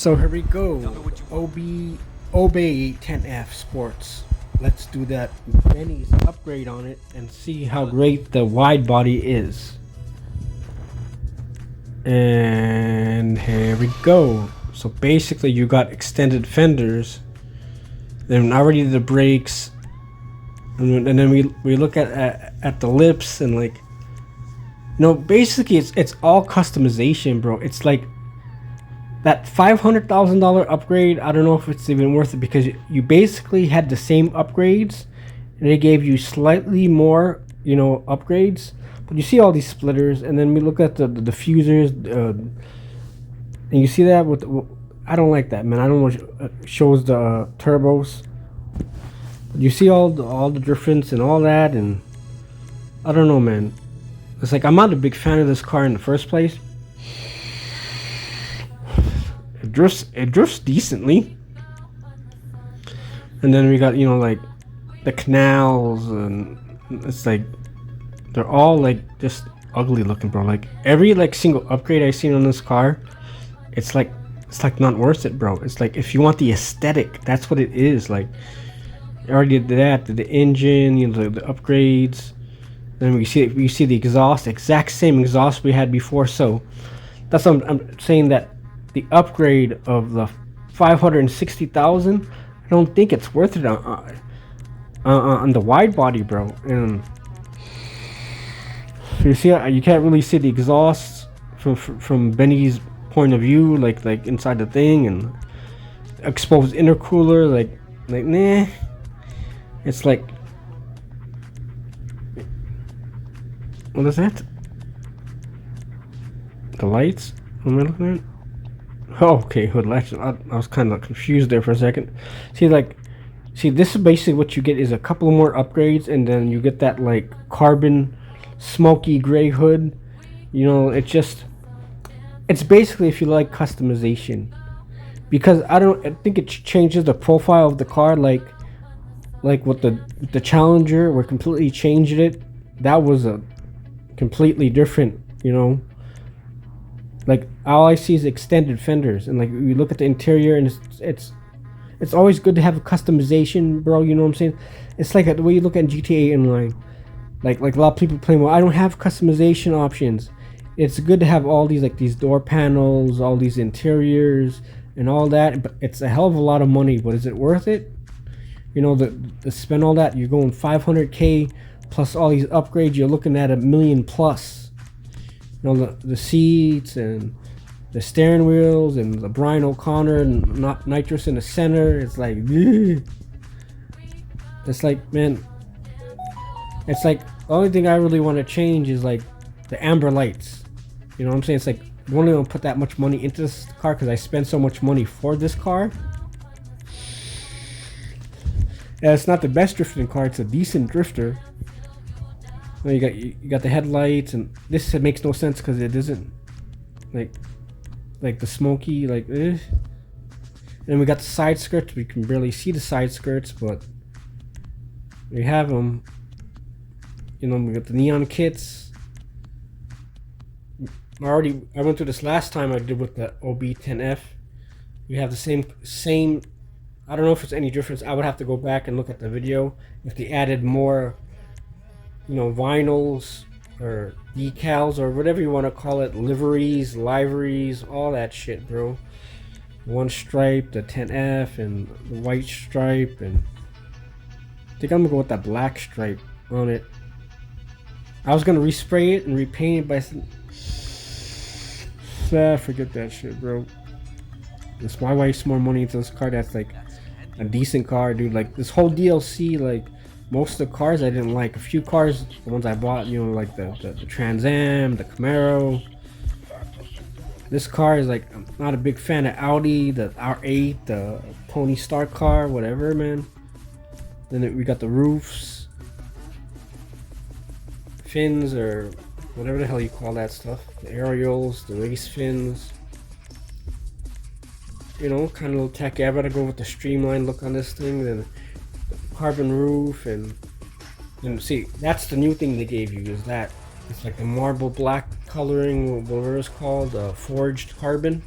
So here we go. Obey 10F Sports. Let's do that Benny's upgrade on it and see how great the wide body is. And here we go. So basically you got extended fenders, then already the brakes, and then we look at the lips and like, basically it's all customization, bro. It's like that $500,000 upgrade. I don't know if it's even worth it because you basically had the same upgrades and they gave you slightly more, upgrades. But you see all these splitters, and then we look at the diffusers, and you see that with I don't like that, man. I don't know what shows the turbos. But you see all the difference and all that, and I don't know, man. It's like I'm not a big fan of this car in the first place. It drifts decently, and then we got like the canals, and it's like they're all like just ugly looking, bro. Like every single upgrade I've seen on this car, it's like not worth it, bro. It's like if you want the aesthetic, that's what it is. Like I already did that, the engine, the upgrades. Then we see the exhaust, exact same exhaust we had before. So that's what I'm saying, that the upgrade of the 560,000, I don't think it's worth it on the wide body, bro. And so you see, you can't really see the exhaust from Benny's point of view, like inside the thing, and exposed intercooler, like nah. It's like, what is that? The lights? What am I looking at? Oh, okay, hood latch. I was kind of confused there for a second. See, this is basically what you get is a couple more upgrades, and then you get that like carbon, smoky gray hood. It's basically, if you like customization, because I think it changes the profile of the car, like with the Challenger, we completely changed it. That was a completely different, like all I see is extended fenders, and like you look at the interior, and it's always good to have a customization, bro. You know what I'm saying? It's like the way you look at GTA Online, like a lot of people playing, well, I don't have customization options. It's good to have all these door panels, all these interiors and all that, but it's a hell of a lot of money. But is it worth it? To spend all that, you're going 500K plus all these upgrades, you're looking at $1 million plus. The seats and the steering wheels and the Brian O'Connor and not nitrous in the center. It's like, ugh. It's like, man, it's like the only thing I really want to change is like the amber lights. You know what I'm saying? It's like I won't even put that much money into this car because I spend so much money for this car. Yeah, it's not the best drifting car. It's a decent drifter. Well, you got the headlights, and this makes no sense because it isn't like the smoky And then we got the side skirts. We can barely see the side skirts, but we have them. We got the neon kits. I went through this last time I did with the OB10F. We have the same. I don't know if it's any difference. I would have to go back and look at the video if they added more, vinyls or decals or whatever you want to call it, liveries, all that shit, bro. One stripe, the 10F, and the white stripe, and I think I'm gonna go with that black stripe on it. I was gonna respray it and repaint it by forget that shit, bro. That's why I waste more money into this car. That's like a decent car, dude. Like this whole DLC, like most of the cars I didn't like. A few cars, the ones I bought, like the Trans Am, the Camaro. This car is like, I'm not a big fan of Audi, the R8, the Tony Stark car, whatever, man. Then we got the roofs, fins, or whatever the hell you call that stuff. The aerials, the race fins. Kind of a little tacky. I better go with the streamlined look on this thing, then the carbon roof, and see, that's the new thing they gave you, is that it's like a marble black coloring, whatever it's called, forged carbon.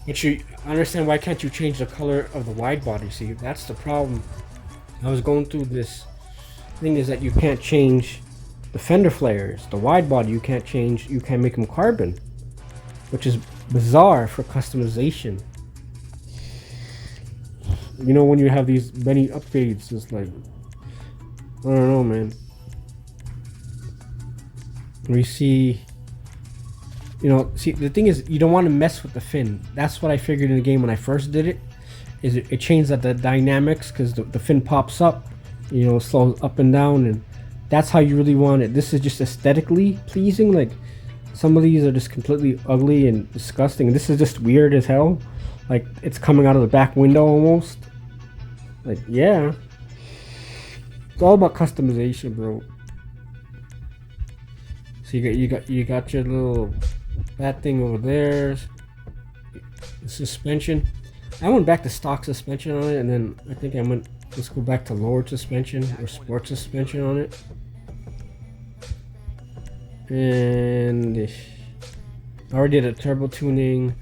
But you understand, why can't you change the color of the wide body? See, that's the problem. I was going through this thing, is that you can't change the fender flares. The wide body you can't change, you can't make them carbon, which is bizarre for customization. You know, when you have these many upgrades, it's like, I don't know, man. We see, you know, see, the thing is, you don't want to mess with the fin. That's what I figured in the game when I first did it. Is it changed the dynamics, because the fin pops up, you know, slows up and down, and that's how you really want it. This is just aesthetically pleasing. Like, some of these are just completely ugly and disgusting. This is just weird as hell. Like, it's coming out of the back window almost. Like, yeah. It's all about customization, bro. So you got your little that thing over there. The suspension. I went back to stock suspension on it, and then I think let's go back to lowered suspension or sport suspension on it. And I already did a turbo tuning.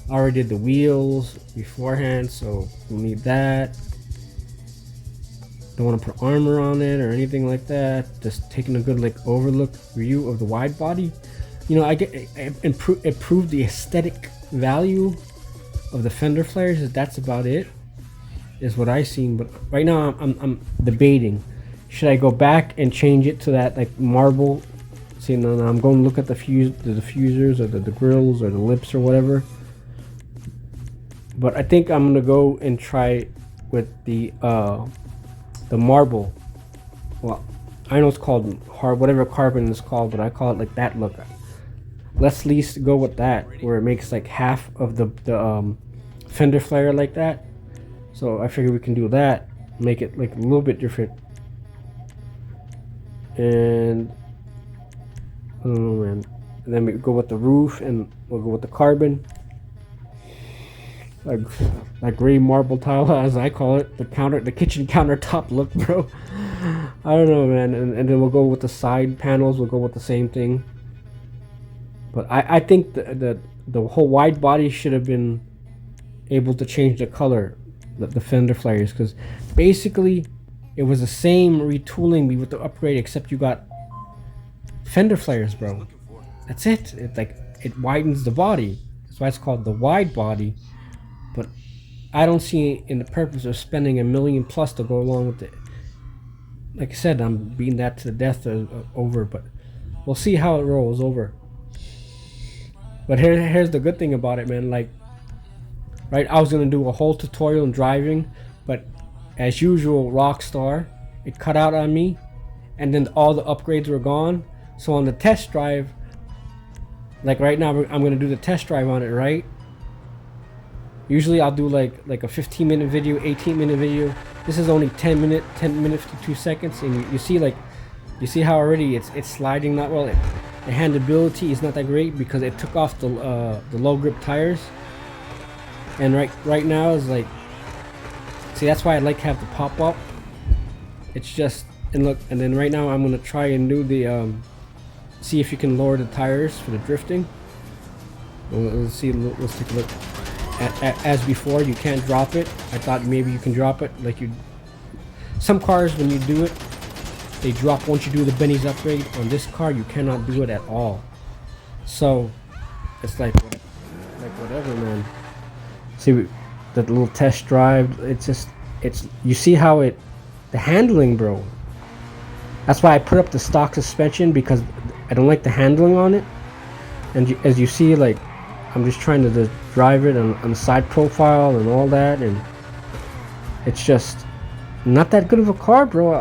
I already did the wheels beforehand, so we'll need that. Don't want to put armor on it or anything like that. Just taking a good overlook view of the wide body. You know, I improved the aesthetic value of the fender flares. That's about it, is what I seen. But right now I'm debating, should I go back and change it to that like marble? See, no, I'm going to look at the diffusers or the grills or the lips or whatever. But I think I'm gonna go and try with the marble. Well, I know it's called hard, whatever carbon is called, but I call it like that look. Let's at least go with that, where it makes like half of the fender flare like that. So I figure we can do that, make it like a little bit different. And I don't know, man. And then we go with the roof, and we'll go with the carbon. Like gray marble tile, as I call it, the kitchen countertop look, bro. I don't know, man. And then we'll go with the side panels. We'll go with the same thing. But I think the whole wide body should have been able to change the color, the fender flares, because basically it was the same retooling with the upgrade, except you got fender flares, bro. That's it. It widens the body. That's why it's called the wide body. But I don't see in the purpose of spending $1 million plus to go along with it. Like I said, I'm beating that to the death over, but we'll see how it rolls over. But here's the good thing about it, man. Like, right, I was gonna do a whole tutorial in driving, but as usual, Rockstar, it cut out on me, and then all the upgrades were gone. So on the test drive, like right now, I'm gonna do the test drive on it, right? Usually I'll do like a 15-minute video, 18-minute video. This is only 10 minutes, 52 seconds, and you see how already it's sliding not well. The handleability is not that great because it took off the low grip tires. And right now is like, see, that's why I like to have the pop up. It's just, and look, and then right now I'm gonna try and do the see if you can lower the tires for the drifting. Let's see. Let's take a look. As before, you can't drop it. I thought maybe you can drop it. Like some cars, when you do it, they drop once you do the Benny's upgrade. On this car, you cannot do it at all. So it's like whatever, man. See that little test drive. It's you see how the handling, bro. That's why I put up the stock suspension, because I don't like the handling on it. And as you see, like, I'm just trying to just drive it on the side profile and all that, and it's just not that good of a car, bro.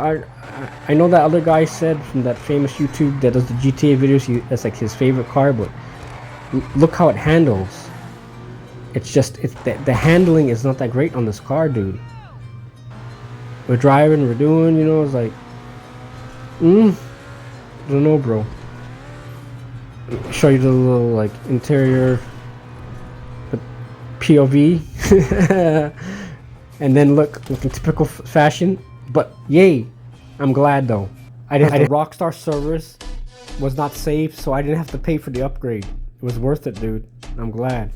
I know that other guy said from that famous YouTube that does the GTA videos, that's like his favorite car, but look how it handles. It's just the handling is not that great on this car, dude. We're driving, we're doing, it's like, I don't know, bro. Show you the little like interior, the POV, and then look in typical fashion. But yay, I'm glad though. I didn't. Rockstar service was not saved, so I didn't have to pay for the upgrade. It was worth it, dude. I'm glad.